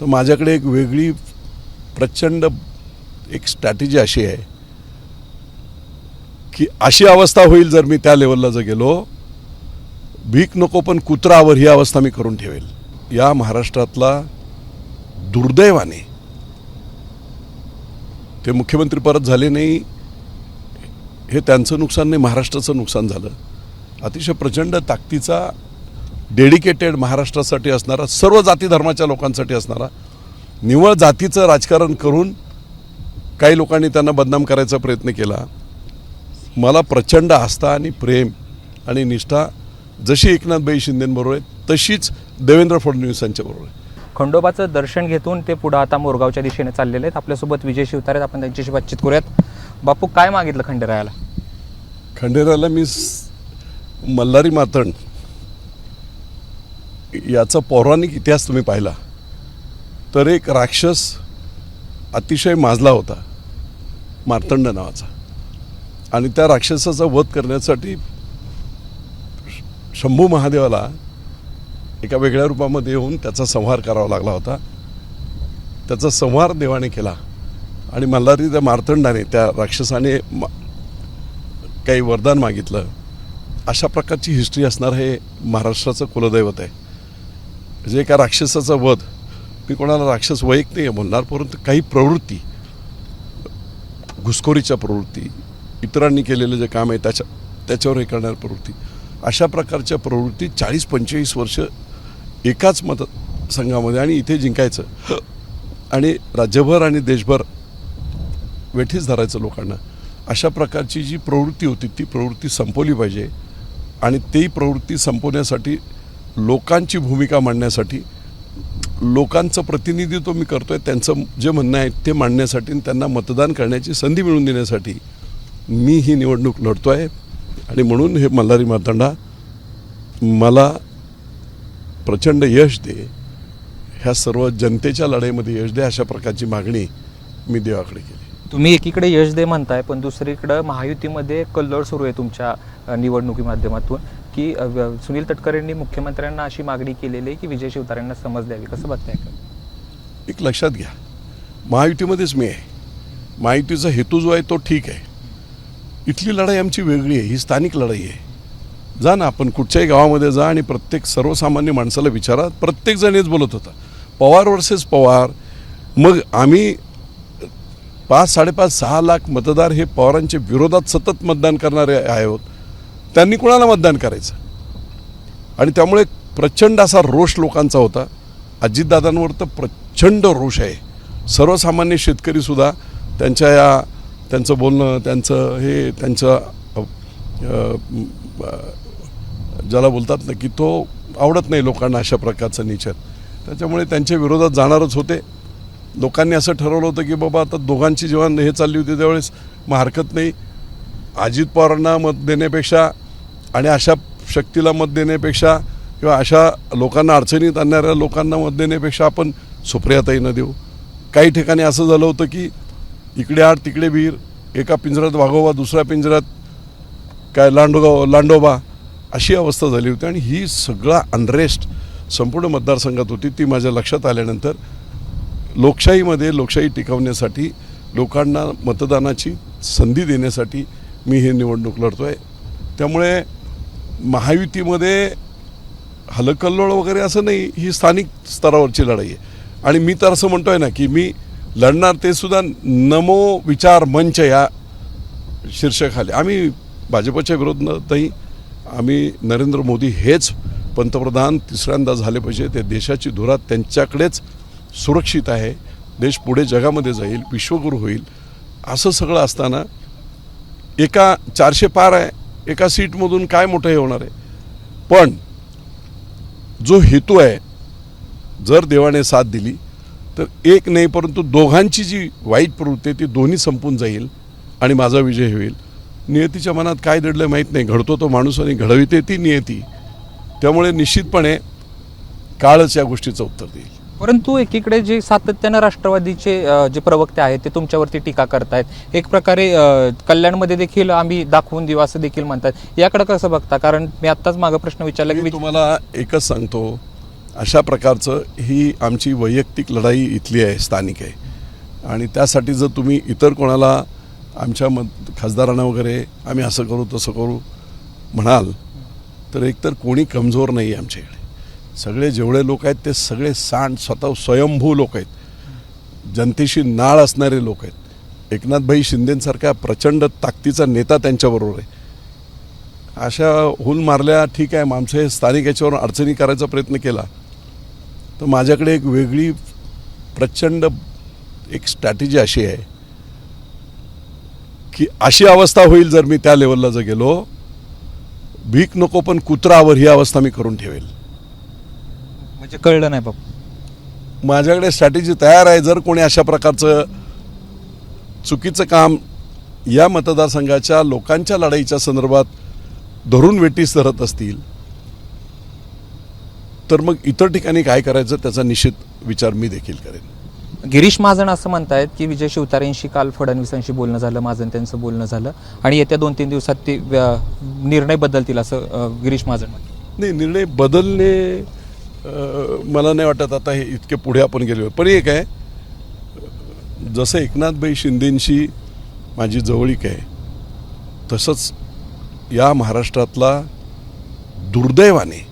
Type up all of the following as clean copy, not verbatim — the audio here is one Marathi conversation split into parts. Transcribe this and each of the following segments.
तर माझ्याकडे एक वेगळी प्रचंड एक स्ट्रॅटेजी अशी आहे की अशी अवस्था होईल जर मी त्या लेवलला जर गेलो, भीक नको पण कुत्रावर ही अवस्था मी करून ठेवेल. या महाराष्ट्रातला दुर्दैवाने ते मुख्यमंत्री परत झाले नाही, हे त्यांचं नुकसान नाही, महाराष्ट्राचं नुकसान झालं. अतिशय प्रचंड ताकदीचा डेडिकेटेड महाराष्ट्रासाठी असणारा, सर्व जाती धर्माच्या लोकांसाठी असणारा, निव्वळ जातीचं राजकारण करून काही लोकांनी त्यांना बदनाम करायचा प्रयत्न केला. मला प्रचंड आस्था आणि प्रेम आणि निष्ठा जशी एकनाथभाई शिंदेंबरोबर आहे तशीच देवेंद्र फडणवीस यांच्याबरोबर आहे. खंडोबाचं दर्शन घेतून ते पुढं आता मोरगावच्या दिशेने चाललेले आहेत. आपल्यासोबत विजय शिवतारे, आपण त्यांच्याशी बातचीत करूयात. बापू, काय मागितलं खंडेरायाला? खंडेरायाला मी मल्हारी मातंड याचा पौराणिक इतिहास तुम्ही पाहिला तर एक राक्षस अतिशय माजला होता मार्तंड नावाचा, आणि त्या राक्षसाचा वध करण्यासाठी शंभू महादेवाला एका वेगळ्या रूपामध्ये येऊन त्याचा संहार करावा लागला होता. त्याचा संहार देवाने केला आणि मल्हारी त्या मार्तंडाने, त्या राक्षसाने काही वरदान मागितलं. अशा प्रकारची हिस्ट्री असणार हे महाराष्ट्राचं कुलदैवत आहे. म्हणजे एका राक्षसाचा वध, मी कोणाला राक्षस वैयक्तिक नाही म्हणणार, परंतु काही प्रवृत्ती, घुसखोरीच्या प्रवृत्ती, इतरांनी केलेलं जे काम आहे त्याच्यावर हे करणाऱ्या प्रवृत्ती, अशा प्रकारच्या प्रवृत्ती 40-45 वर्ष एकाच मतसंघामध्ये आणि इथे जिंकायचं आणि राज्यभर आणि देशभर वेठीस धरायचं लोकांना, अशा प्रकारची जी प्रवृत्ती होती ती प्रवृत्ती संपवली पाहिजे. आणि ती प्रवृत्ती संपवण्यासाठी, लोकांची भूमिका मांडण्यासाठी, लोकांचं प्रतिनिधित्व मी करतोय, त्यांचं जे म्हणणं आहे ते मांडण्यासाठी, त्यांना मतदान करण्याची संधी मिळवून देण्यासाठी मी ही निवडणूक लढतो आहे. आणि म्हणून हे मल्हारी मार्तंडा मला प्रचंड यश दे, ह्या सर्व जनतेच्या लढाईमध्ये यश दे, अशा प्रकारची मागणी मी देवाकडे केली. तुम्ही एकीकडे यश दे म्हणताय, पण दुसरीकडे महायुतीमध्ये कल्लोळ सुरू आहे तुमच्या निवडणुकी माध्यमातून की सुनील तटकरेंनी मुख्यमंत्र्यांना अशी मागणी केलेली आहे की विजय शिवतारेंना समज द्यावी. कसं बघताय? एक लक्षात घ्या, महायुतीमध्येच मी आहे, महायुतीचा हेतू जो आहे तो ठीक आहे. इथली लढाई आमची वेगळी आहे, ही स्थानिक लढाई आहे. जा ना, आपण कुठच्याही गावामध्ये जा आणि प्रत्येक सर्वसामान्य माणसाला विचारा, प्रत्येकजण हेच बोलत होता, पवार वर्सेस पवार. मग आम्ही 5-5.5-6 लाख मतदार हे पवारांच्या विरोधात सतत मतदान करणारे आहोत, त्यांनी कोणाला मतदान करायचं? आणि त्यामुळे प्रचंड असा रोष लोकांचा होता. अजितदादांवर तर प्रचंड रोष आहे. सर्वसामान्य शेतकरीसुद्धा त्यांचं बोलणं, त्यांचं ज्याला बोलतात ना की तो आवडत नाही लोकांना, अशा प्रकारचा नेचर, त्याच्यामुळे त्यांच्या विरोधात जाणारच होते. लोकांनी असं ठरवलं होतं की बाबा आता दोघांची जेव्हा हे चालली होती त्यावेळेस मग हरकत नाही, अजित पवारांना मत देण्यापेक्षा आणि अशा शक्तीला मत देण्यापेक्षा किंवा अशा लोकांना अडचणीत आणणाऱ्या लोकांना मत देण्यापेक्षा आपण सुप्रियाताईंना देऊ. काही ठिकाणी असं झालं होतं की इकडे आड तिकडे वीर, एका पिंजऱ्यात वाघोबा, दुसऱ्या पिंजऱ्यात काय लांडोबा, अशी अवस्था झाली होती. आणि ही सगळा अनरेस्ट संपूर्ण मतदारसंघात होती. ती माझ्या लक्षात आल्यानंतर लोकशाहीमध्ये लोकशाही टिकवण्यासाठी, लोकांना मतदानाची संधी देण्यासाठी मी हे निवडणूक लढतो आहे. त्यामुळे महायुतीमध्ये हलकल्लोळ वगैरे असं नाही, ही स्थानिक स्तरावरची लढाई आहे. आणि मी तर असं म्हणतो आहे ना की मी लढणार ते सुद्धा नमो विचार मंच या शीर्षकाखाली. आम्ही भाजपच्या विरोधातही आम्ही नरेंद्र मोदी हेच पंतप्रधान तिसऱ्यांदा झाले पाहिजे, ते देशाची धुरा त्यांच्याकडेच सुरक्षित आहे, देश पुढे जगामध्ये जाईल, विश्वगुरू होईल, असं सगळं असताना एका 400 पार आहे, एका सीटमधून काय मोठं हे होणार आहे. पण जो हेतू आहे, जर देवाने साथ दिली तर एक नाही परंतु दोघांची जी वाईट प्रवृत्ती आहे ती दोन्ही संपून जाईल आणि माझा विजय होईल. नियतीच्या मनात काय दडलं माहीत नाही, घडतो तो माणूस आणि घडविते ती नियती. त्यामुळे निश्चितपणे काळच या गोष्टीचं उत्तर देईल. परंतु एकीकडे जे सातत्यानं राष्ट्रवादीचे जे प्रवक्ते आहेत ते तुमच्यावरती टीका करतायत, एक प्रकारे कल्याणमध्ये देखील आम्ही दाखवून देऊ असं देखील म्हणतात, याकडे कसं बघता? कारण मी आत्ताच मागं प्रश्न विचारला की तुम्हाला एकच सांगतो अशा प्रकारचं ही आमची वैयक्तिक लढाई इथली आहे, स्थानिक आहे. आणि त्यासाठी जर तुम्ही इतर कोणाला आमच्या खासदारांना वगैरे आम्ही असं करू तसं करू म्हणाल तर एकतर कोणी कमजोर नाही आहे आमच्याकडे. सगळे जेवढे लोक आहेत ते सगळे स्वतः स्वयंभू लोक आहेत, जनतेशी नाळ असणारे लोक आहेत. एकनाथभाई शिंदेंसारखा प्रचंड ताकदीचा नेता त्यांच्याबरोबर आहे. अशा हुल मारल्या ठीक आहे, आमचं हे स्थानिक याच्यावर अडचणी करायचा प्रयत्न केला तर माझ्याकडे एक वेगळी प्रचंड एक स्ट्रॅटेजी अशी आहे की अशी अवस्था होईल जर मी त्या लेवलला जर गेलो, भीक नको पण कुत्रावर ही अवस्था मी करून ठेवेल. म्हणजे कळलं नाही बाबा. माझ्याकडे स्ट्रॅटेजी तयार आहे. जर कोणी अशा प्रकारचं चुकीचं काम या मतदारसंघाच्या लोकांच्या लढाईच्या संदर्भात धरून वेटीस धरत असतील तर मग इतर ठिकाणी काय करायचं त्याचा निश्चित विचार मी देखील करेन. गिरीश महाजन असं म्हणतायत की विजय शिवतारेंशी काल फडणवीसांशी बोलणं झालं, महाजन त्यांचं बोलणं झालं आणि येत्या 2-3 दिवसात ते निर्णय बदलतील असं गिरीश महाजन म्हणतात. नाही, निर्णय बदलणे मला नाही वाटत आता हे इतके पुढे आपण गेलो. पण एक आहे, जसं एकनाथभाई शिंदेंशी माझी जवळीक आहे तसंच या महाराष्ट्रातला दुर्दैवाने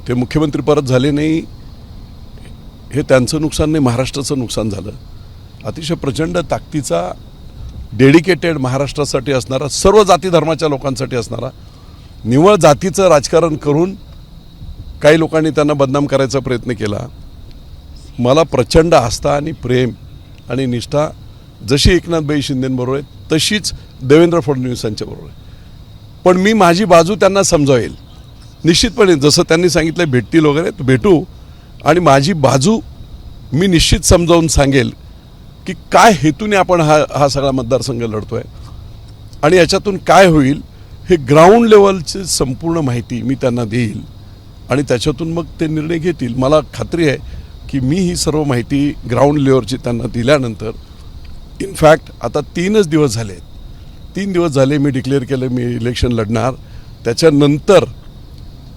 ते मुख्यमंत्री परत झाले नाही, हे त्यांचं नुकसान नाही, महाराष्ट्राचं नुकसान झालं. अतिशय प्रचंड ताकदीचा डेडिकेटेड महाराष्ट्रासाठी असणारा, सर्व जाती धर्माच्या लोकांसाठी असणारा, निव्वळ जातीचं राजकारण करून काही लोकांनी त्यांना बदनाम करायचा प्रयत्न केला. मला प्रचंड आस्था आणि प्रेम आणि निष्ठा जशी एकनाथभाई शिंदेंबरोबर आहे तशीच देवेंद्र फडणवीसांच्याबरोबर आहे. पण मी माझी बाजू त्यांना समजावेल निश्चितपणे. जसं त्यांनी सांगितलं भेटतील वगैरे तर भेटू, आणि माझी बाजू मी निश्चित समजावून सांगेल की काय हेतूने आपण हा सगळा मतदारसंघ लढतोय आणि याच्यातून काय होईल हे ग्राउंड लेवलची संपूर्ण माहिती मी त्यांना देईल आणि त्याच्यातून मग ते निर्णय घेतील. मला खात्री आहे की मी ही सर्व माहिती ग्राउंड लेवलची त्यांना दिल्यानंतर, इनफॅक्ट आता 3 दिवस झाले, 3 दिवस झाले मी डिक्लेअर केलं मी इलेक्शन लढणार. त्याच्यानंतर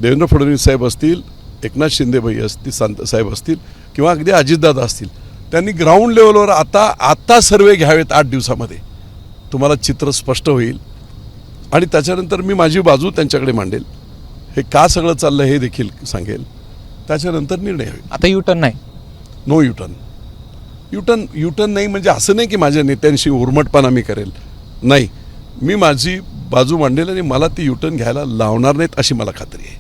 देवेंद्र फडणवीस साहेब असतील, एकनाथ शिंदेभाई असतील, साहेब असतील किंवा अगदी अजितदादा असतील, त्यांनी ग्राउंड लेवलवर आता सर्वे घ्यावेत. 8 दिवसामध्ये तुम्हाला चित्र स्पष्ट होईल आणि त्याच्यानंतर मी माझी बाजू त्यांच्याकडे मांडेल. हे का सगळं चाललं हे देखील सांगेल. त्याच्यानंतर निर्णय होईल. आता युटर्न नाही, नो युटर्न. युटर्न नाही म्हणजे असं नाही की माझ्या नेत्यांशी उर्मटपणा मी करेल, नाही, मी माझी बाजू मांडेल आणि मला ती युटर्न घ्यायला लावणार नाहीत अशी मला खात्री आहे.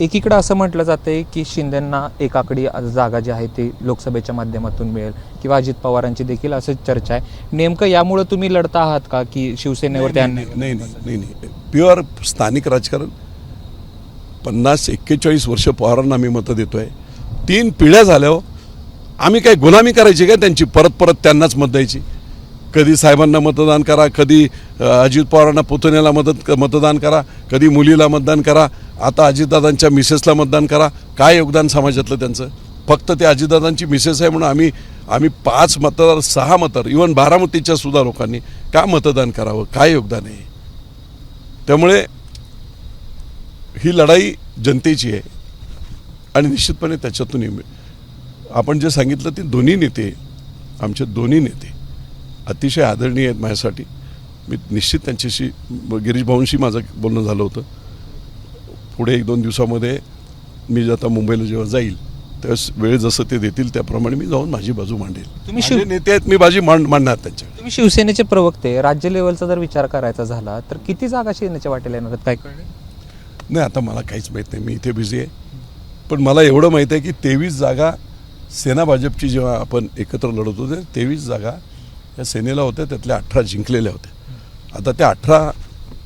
एकीकडे असं म्हटलं जातंय की शिंदेंना एकाकडे जागा जी आहे ती लोकसभेच्या माध्यमातून मिळेल किंवा अजित पवारांची देखील असंच चर्चा आहे. नेमकं यामुळे तुम्ही लढता आहात का की शिवसेनेवर नाही, प्युअर स्थानिक राजकारण. 50-41 वर्ष पवारांना आम्ही मतं देतोय. 3 पिढ्या झाल्यावर आम्ही काय गुलामी करायची काय त्यांची, परत त्यांनाच मत द्यायची. कधी साहेबांना मतदान करा, कधी अजित पवारांना पुतण्याला मतदान करा, कधी मुलीला मतदान करा, आता अजितदादांच्या मिसेसला मतदान करा. काय योगदान समाजातलं त्यांचं? फक्त ते अजितदादांची मिसेस आहे म्हणून आम्ही 5 मतदार 6 मतदार इव्हन बारामतीच्या सुद्धा लोकांनी का मतदान करावं? काय योगदान आहे? त्यामुळे ही लढाई जनतेची आहे आणि निश्चितपणे त्याच्यातून आपण जे सांगितलं ते दोन्ही नेते, आमचे दोन्ही नेते अतिशय आदरणीय आहेत माझ्यासाठी. मी निश्चित त्यांच्याशी, गिरीश भाऊंशी माझं बोलणं झालं होतं. पुढे 1-2 दिवसामध्ये मी आता मुंबईला जेव्हा जाईल त्यावेळेस वेळ जसं ते देतील त्याप्रमाणे मी जाऊन माझी बाजू मांडेल. तुम्ही नेते आहेत, मी बाजी मांडणार त्यांच्या. तुम्ही शिवसेनेचे प्रवक्ते, राज्य लेवलचा जर विचार करायचा झाला तर किती जागा शिवसेनेच्या वाटेला येणार काय कळलं नाही? आता मला काहीच माहीत नाही, मी इथे बिझी आहे. पण मला एवढं माहीत आहे की 23 जागा सेना भाजपची जेव्हा आपण एकत्र लढत होते 23 जागा या सेनेला होत्या, त्यातल्या 18 जिंकलेल्या होत्या. आता त्या 18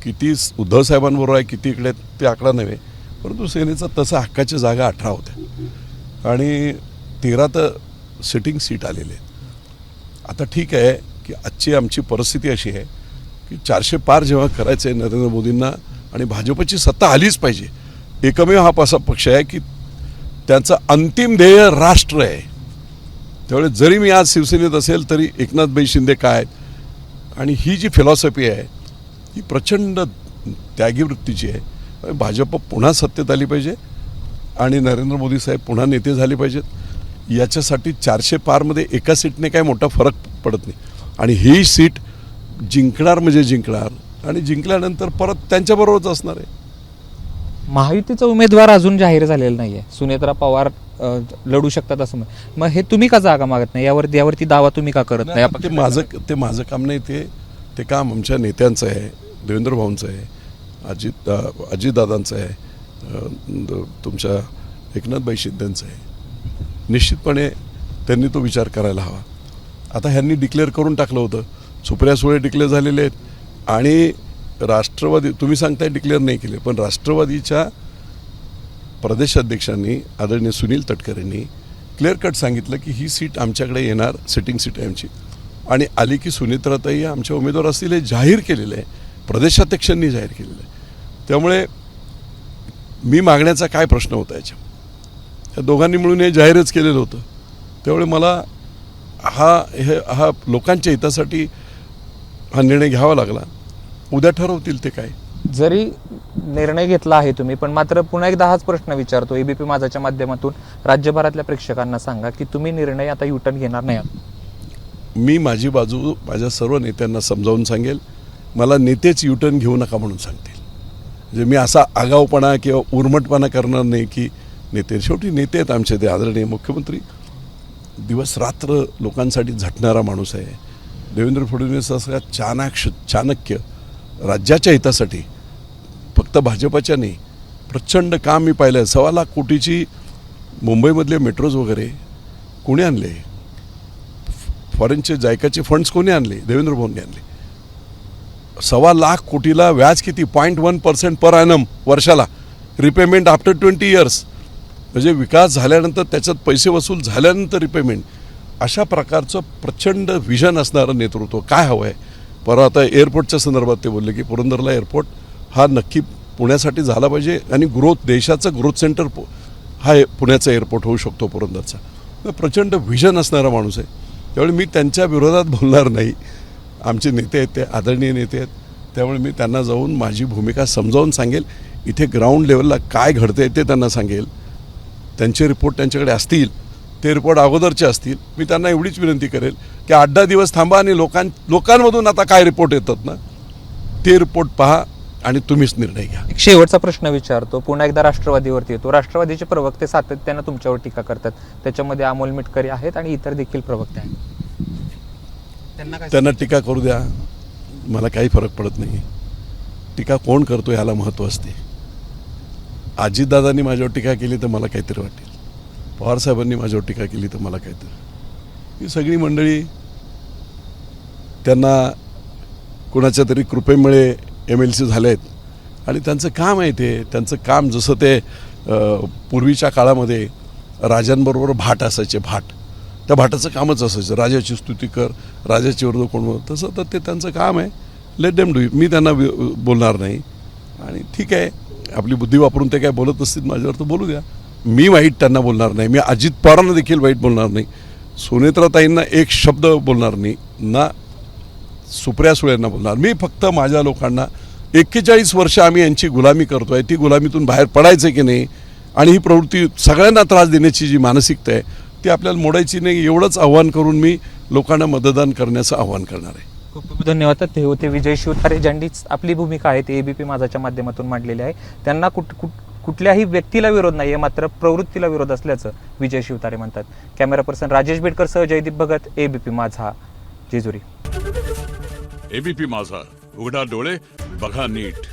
किती उद्धव साहेबांबरोबर आहे किती इकडे ते आकडा नव्हे, परंतु सेनेचा तसा हक्काच्या जागा 18 होत्या आणि 13 तर सिटिंग सीट आलेले आहेत. आता ठीक आहे की आजची आमची परिस्थिती अशी आहे की 400 पार जेव्हा करायचं आहे नरेंद्र मोदींना आणि भाजपची सत्ता आलीच पाहिजे. एकमेव हा असा पक्ष आहे की त्यांचं अंतिम ध्येय राष्ट्र आहे. त्यामुळे जरी मी आज शिवसेनेत असेल तरी एकनाथभाई शिंदे काय आहेत आणि ही जी फिलॉसॉफी आहे ही प्रचंड त्यागी वृत्तीची आहे. भाजप पुन्हा सत्तेत आली पाहिजे आणि नरेंद्र मोदी साहेब पुन्हा नेते झाले पाहिजेत। याच्यासाठी 400 पारमध्ये एका सीटने काय मोठा फरक पडत नाही आणि ही सीट जिंकणार म्हणजे जिंकणार आणि जिंकल्यानंतर परत त्यांच्याबरोबरच असणार आहे। महायुतीचा उमेदवार अजून जाहीर झालेला नाहीये, सुनेत्रा पवार लढू शकतात असं मग हे तुम्ही का जागा मागत नाही, यावरती दावा तुम्ही का करत नाही? ते माझं काम नाही, ते काम आमच्या नेत्यांचं आहे, देवेंद्र भाऊंचं आहे, अजितदादांचं आहे, तुमच्या एकनाथभाई शिंदेंचं आहे। निश्चितपणे त्यांनी तो विचार करायला हवा। आता ह्यांनी डिक्लेअर करून टाकलं होतं, सुप्रिया सुळे डिक्लेअर झालेले आहेत आणि राष्ट्रवादी तुम्ही सांगताय डिक्लेअर नाही केले, पण राष्ट्रवादीच्या प्रदेशाध्यक्षांनी आदरणीय सुनील तटकरेंनी क्लिअर कट सांगितलं की ही सीट आमच्याकडे येणार, सिटिंग सीट आहे आमची आणि आली की सुनेत्राताई आमच्या उमेदवार असतील हे जाहीर केलेलं आहे, प्रदेशाध्यक्षांनी जाहीर केलेलं आहे। त्यामुळे मी मागण्याचा काय प्रश्न होता या दोघांनी मिळून हे जाहीरच केलेलं होतं। त्यामुळे मला हा लोकांच्या हितासाठी हा निर्णय घ्यावा लागला। उद्या ठरवतील ते काय। जरी निर्णय घेतला आहे तुम्ही, पण मात्र पुन्हा एकदा हाच प्रश्न विचारतो एबीपी माझाच्या माध्यमातून, राज्यभरातल्या प्रेक्षकांना सांगा की तुम्ही निर्णय आता युटर्न घेणार नाही आहात। मी माझी बाजू माझ्या सर्व नेत्यांना समजावून सांगेल, मला नेतेच युटर्न घेऊ नका म्हणून सांगतील। म्हणजे मी असा आगाऊपणा किंवा उर्मटपणा करणार नाही की नेते, शेवटी नेते आहेत आमचे, ते आदरणीय मुख्यमंत्री दिवस रात्र लोकांसाठी झटणारा माणूस आहे। देवेंद्र फडणवीस असा चाणक्य राज्याच्या हितासाठी फक्त भाजपच्या नाही, प्रचंड काम मी पाहिलं आहे। 1.25 लाख कोटीची मुंबईमधले मेट्रोज वगैरे कोणी आणले, फॉरेनचे जायकाचे फंड्स कोणी आणले, देवेंद्र भाऊंनी आणले। 1.25 लाख कोटीला व्याज किती, 0.1% पर ॲनम वर्षाला, रिपेमेंट आफ्टर 20 इयर्स, म्हणजे विकास झाल्यानंतर त्याच्यात पैसे वसूल झाल्यानंतर रिपेमेंट, अशा प्रकारचं प्रचंड विजन असणारं नेतृत्व काय हवं आहे। परवा आता एअरपोर्टच्या संदर्भात ते बोलले की पुरंदरला एअरपोर्ट हा नक्की पुण्यासाठी झाला पाहिजे आणि देशाचं ग्रोथ सेंटर हा पुण्याचा एअरपोर्ट होऊ शकतो पुरंदरचा। प्रचंड विजन असणारा माणूस आहे, त्यामुळे मी त्यांच्या विरोधात बोलणार नाही। आमचे नेते आहेत, ते आदरणीय नेते आहेत, त्यामुळे मी त्यांना जाऊन माझी भूमिका समजावून सांगेल, इथे ग्राउंड लेवलला काय घडतंय ते त्यांना सांगेल। त्यांचे रिपोर्ट त्यांच्याकडे असतील, ते रिपोर्ट अगोदरचे असतील, मी त्यांना एवढीच विनंती करेल की 8-10 दिवस थांबा आणि लोकांमधून आता काय रिपोर्ट येतात ना ते रिपोर्ट पहा आणि तुम्हीच निर्णय घ्या। एक शेवटचा प्रश्न विचारतो, पुन्हा एकदा राष्ट्रवादीवरती येतो। राष्ट्रवादीचे प्रवक्ते सातत्यानं तुमच्यावर टीका करतात, त्याच्यामध्ये अमोल मिटकरी आहेत आणि इतर देखील प्रवक्ते आहेत। त्यांना टीका करू द्या, मला काही फरक पडत नाही। टीका कोण करतो याला महत्त्व असते। अजितदादांनी माझ्यावर टीका केली तर मला काहीतरी वाटेल, पवारसाहेबांनी माझ्यावर टीका केली तर मला काहीतरी, ही सगळी मंडळी त्यांना कुणाच्या तरी कृपेमुळे MLC झाले आहेत आणि त्यांचं काम आहे, त्यांचं काम जसं ते पूर्वीच्या काळामध्ये राजांबरोबर भाट असायचे, त्या भाटाचं कामच असायचं, राजाची स्तुती कर, राजाची विरुद्ध कोण बोल, तसं तर ते त्यांचं काम आहे। लेट देम डू इट, मी त्यांना बोलणार नाही आणि ठीक आहे, आपली बुद्धी वापरून ते काय बोलत असतील माझ्यावर तर बोलू द्या, मी वाईट त्यांना बोलणार नाही। मी अजित पवारांना देखील वाईट बोलणार नाही, सुनेत्राताईंना एक शब्द बोलणार नाही, ना सुप्रिया सुळेंना बोलणार। मी फक्त माझ्या लोकांना 41 वर्ष आम्ही यांची गुलामी करतोय, ती गुलामीतून बाहेर पडायचं की नाही आणि ही प्रवृत्ती सगळ्यांना त्रास देण्याची जी मानसिकता आहे ती आपल्याला मोडायची नाही, एवढंच आव्हान करून मी लोकांना मतदान करण्याचं आव्हान करणार आहे। खूप खूप धन्यवाद। ते होते विजय शिवतारे, ज्यांनीच आपली भूमिका आहे ती एबीपी माझाच्या माध्यमातून मांडलेली आहे। त्यांना कुठल्याही व्यक्तीला विरोध नाही आहे, मात्र प्रवृत्तीला विरोध असल्याचं विजय शिवतारे म्हणतात। कॅमेरा पर्सन राजेश बेडकर सह जयदीप भगत, एबीपी माझा, जेजुरी। एबीपी माझा, उघडा डोळे बघा नीट।